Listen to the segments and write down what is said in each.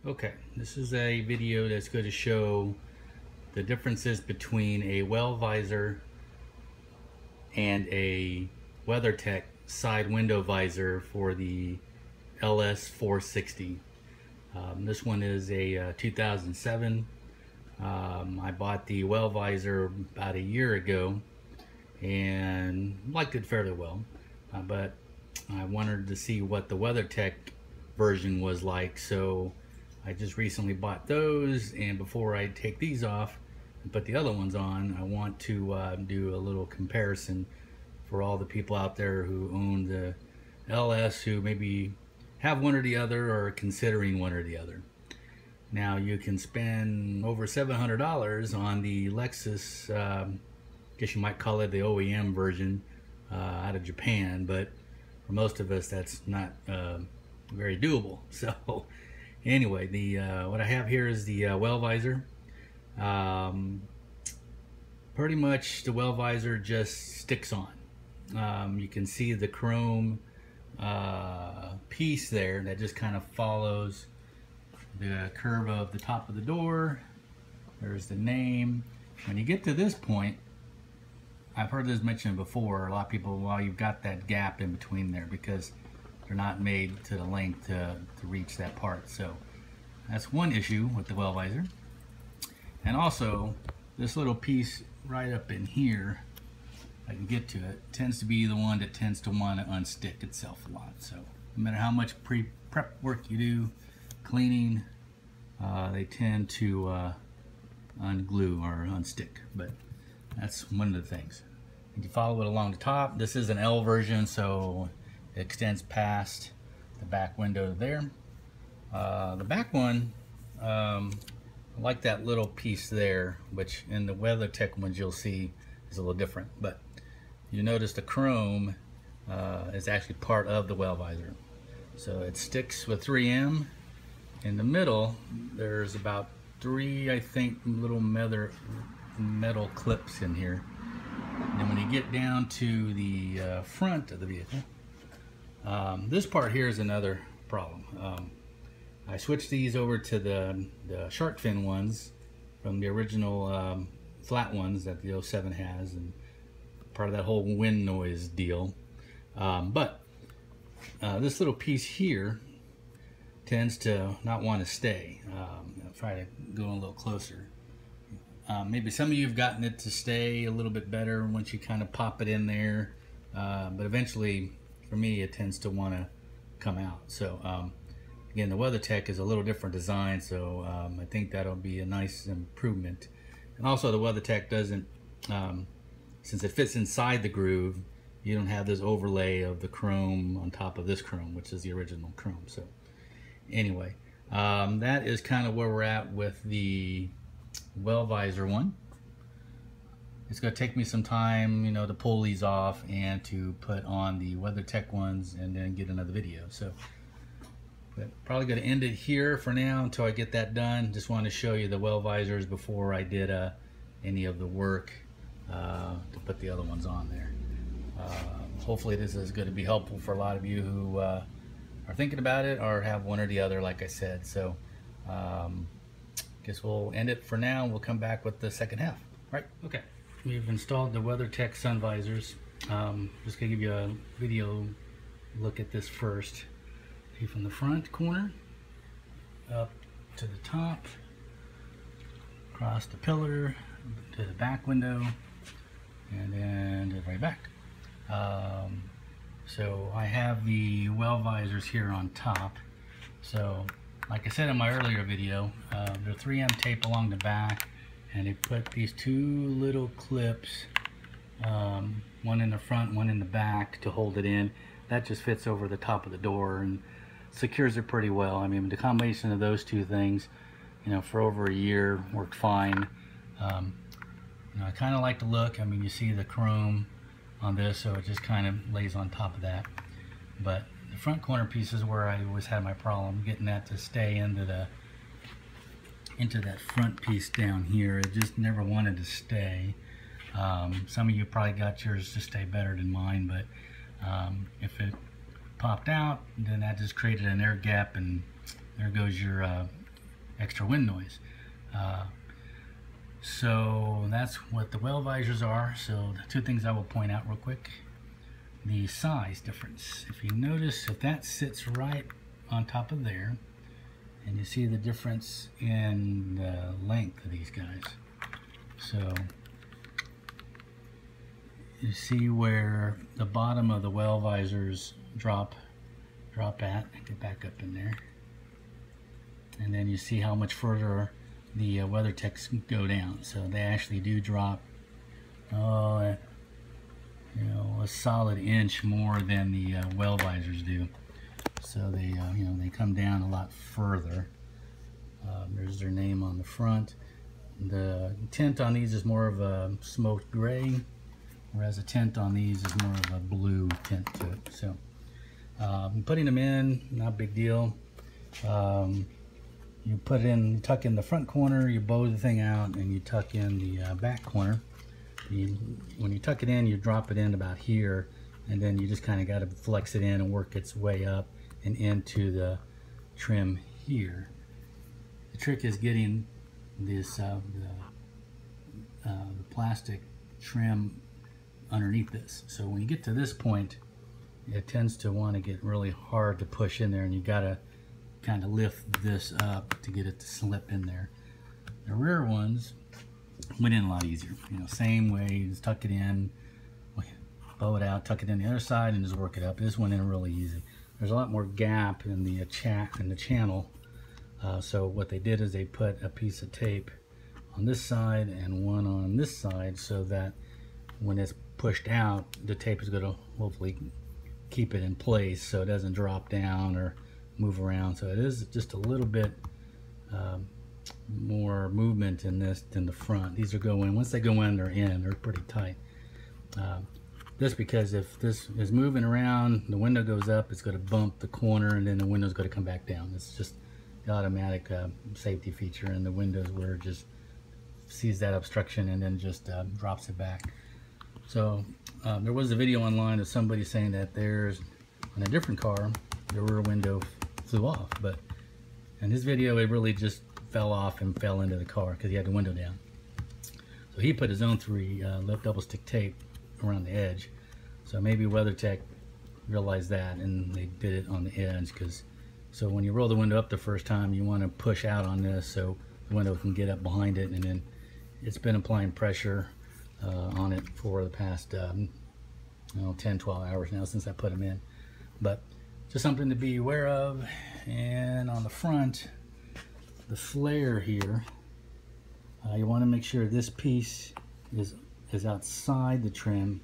Okay, this is a video that's going to show the differences between a WellVisor and a WeatherTech side window visor for the LS460. This one is a 2007. I bought the WellVisor about a year ago and liked it fairly well, but I wanted to see what the WeatherTech version was like, so I just recently bought those, and before I take these off and put the other ones on, I want to do a little comparison for all the people out there who own the LS, who maybe have one or the other or are considering one or the other. Now you can spend over $700 on the Lexus, guess you might call it the OEM version out of Japan, but for most of us that's not very doable. So anyway, the what I have here is the WellVisor. Pretty much the WellVisor just sticks on. You can see the chrome piece there that just kind of follows the curve of the top of the door. There's the name. When you get to this point, I've heard this mentioned before, a lot of people, well, you've got that gap in between there because they're not made to the length to reach that part. So that's one issue with the WellVisor. And also this little piece right up in here, I can get to it, tends to be the one that tends to want to unstick itself a lot. So no matter how much prep work you do, cleaning, they tend to unglue or unstick, but that's one of the things. If you follow it along the top, this is an L version, so it extends past the back window there. The back one, I like that little piece there, which in the WeatherTech ones you'll see is a little different, but you notice the chrome is actually part of the WellVisor. So it sticks with 3M. In the middle, there's about 3, I think, little metal clips in here. And then when you get down to the front of the vehicle, this part here is another problem. I switched these over to the shark fin ones from the original flat ones that the 07 has, and part of that whole wind noise deal. But this little piece here tends to not want to stay. I'll try to go a little closer. Maybe some of you have gotten it to stay a little bit better once you kind of pop it in there, but eventually for me it tends to want to come out. So again, the WeatherTech is a little different design, so I think that'll be a nice improvement. And also the WeatherTech doesn't, since it fits inside the groove, you don't have this overlay of the chrome on top of this chrome, which is the original chrome. So anyway, that is kind of where we're at with the WellVisor one. It's going to take me some time, you know, to pull these off and to put on the WeatherTech ones and then get another video. So but probably going to end it here for now until I get that done. Just want to show you the WellVisors before I did any of the work to put the other ones on there. Hopefully this is going to be helpful for a lot of you who are thinking about it or have one or the other, like I said. So guess we'll end it for now. We'll come back with the second half. Right? Okay. We've installed the WeatherTech sun visors. Just gonna give you a video look at this first. See, from the front corner up to the top, across the pillar to the back window, and then to the very back. So I have the WellVisors here on top. So like I said in my earlier video, the 3M tape along the back, and they put these two little clips, one in the front, one in the back, to hold it in. That just fits over the top of the door and secures it pretty well. I mean, the combination of those two things, you know, for over a year worked fine. You know, I kind of like the look. I mean, you see the chrome on this, so it just kind of lays on top of that. But the front corner piece is where I always had my problem getting that to stay into that front piece down here. It just never wanted to stay. Some of you probably got yours to stay better than mine, but if it popped out, then that just created an air gap, and there goes your extra wind noise. So that's what the WellVisors are. So the two things I will point out real quick. The size difference. If you notice, if that sits right on top of there, and you see the difference in the length of these guys. So you see where the bottom of the WellVisors drop at. Get back up in there. And then you see how much further the WeatherTechs go down. So they actually do drop, you know, a solid inch more than the WellVisors do. So they, you know, they come down a lot further. There's their name on the front. The tint on these is more of a smoked gray, whereas the tint on these is more of a blue tint to it. So putting them in, not a big deal. You put it in, tuck in the front corner, you bow the thing out, and you tuck in the back corner. When you tuck it in, you drop it in about here, and then you just kind of got to flex it in and work its way up and into the trim here. The trick is getting this the plastic trim underneath this. So when you get to this point, it tends to want to get really hard to push in there, and you got to kind of lift this up to get it to slip in there. The rear ones went in a lot easier. You know, same way, just tuck it in, bow it out, tuck it in the other side, and just work it up. This went in really easy. There's a lot more gap in the channel. So what they did is they put a piece of tape on this side and one on this side, so that when it's pushed out, the tape is going to hopefully keep it in place so it doesn't drop down or move around. So it is just a little bit more movement in this than the front. These are going, once they go in, they're pretty tight. This because if this is moving around, the window goes up, it's going to bump the corner, and then the window's going to come back down. It's just the automatic safety feature in the windows, where it just sees that obstruction and then just drops it back. So there was a video online of somebody saying that there's, on a different car, the rear window flew off, but in his video it really just fell off and fell into the car because he had the window down. So he put his own 3 lip double stick tape around the edge. So maybe WeatherTech realized that and they did it on the edge, because so when you roll the window up the first time, you want to push out on this so the window can get up behind it, and then it's been applying pressure on it for the past 10-12 hours now since I put them in. But just something to be aware of. And on the front, the flare here, you want to make sure this piece is outside the trim,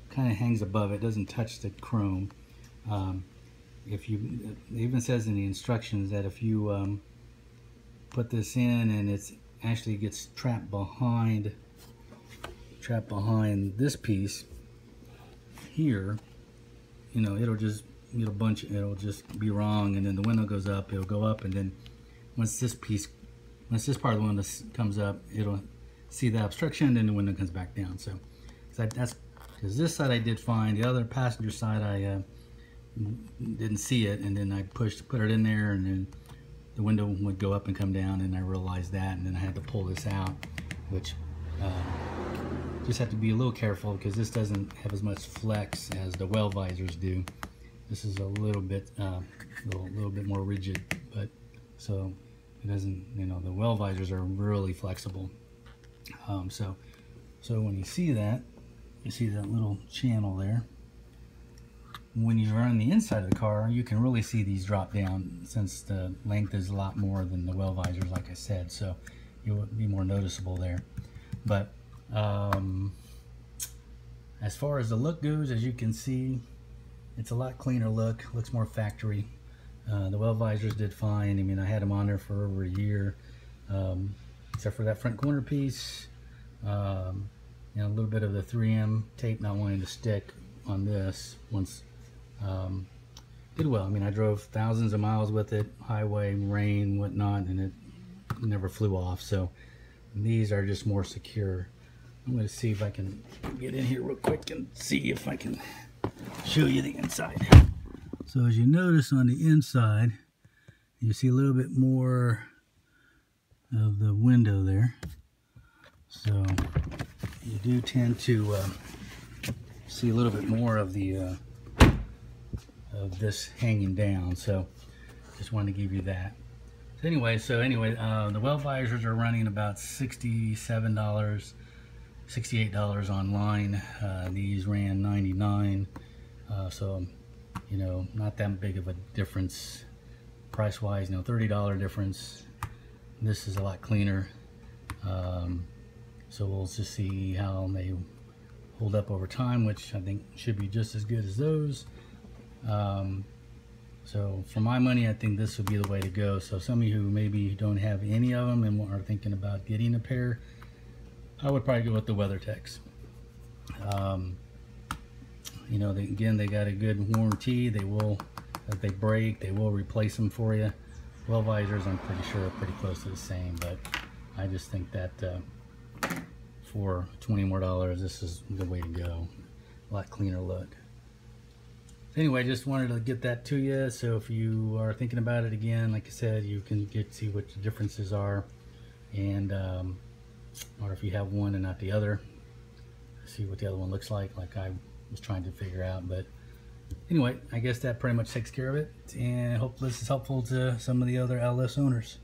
kind of hangs above it, doesn't touch the chrome. If you, it even says in the instructions that if you put this in and it's actually gets trapped behind this piece here, you know, it'll just be wrong, and then the window goes up, it'll go up, and then once this part of the window comes up, it'll see that obstruction, and then the window comes back down. So that's because this side I did fine, the other passenger side I didn't see it, and then I put it in there, and then the window would go up and come down, and I realized that, and then I had to pull this out, which just have to be a little careful because this doesn't have as much flex as the WellVisors do. This is a little bit more rigid, but so it doesn't, you know, the WellVisors are really flexible. So when you see that little channel there. When you're on the inside of the car, you can really see these drop down, since the length is a lot more than the WellVisors, like I said, so you'll be more noticeable there. But as far as the look goes, as you can see, it's a lot cleaner look, looks more factory. The WellVisors did fine. I mean, I had them on there for over a year, except for that front corner piece. You know, a little bit of the 3M tape not wanting to stick on this once. Did well. I mean, I drove thousands of miles with it, highway, rain, whatnot, and it never flew off. So these are just more secure. I'm going to see if I can get in here real quick and see if I can show you the inside. So as you notice on the inside, you see a little bit more of the window there. So you do tend to see a little bit more of the of this hanging down. So just wanted to give you that. So anyway, the WellVisors are running about $67, $68 online. These ran $99, so you know, not that big of a difference price wise. You know, $30 difference. This is a lot cleaner, so we'll just see how they hold up over time, which I think should be just as good as those. So for my money, I think this would be the way to go. So some of you who maybe don't have any of them and are thinking about getting a pair, I would probably go with the WeatherTechs. You know, again, they got a good warranty. They will, if they break, they will replace them for you. WellVisors, I'm pretty sure, are pretty close to the same, but I just think that for $20 more, this is the way to go. A lot cleaner look. Anyway, just wanted to get that to you. So if you are thinking about it again, like I said, you can see what the differences are, and or if you have one and not the other, see what the other one looks like I was trying to figure out. But anyway, I guess that pretty much takes care of it, and I hope this is helpful to some of the other LS owners.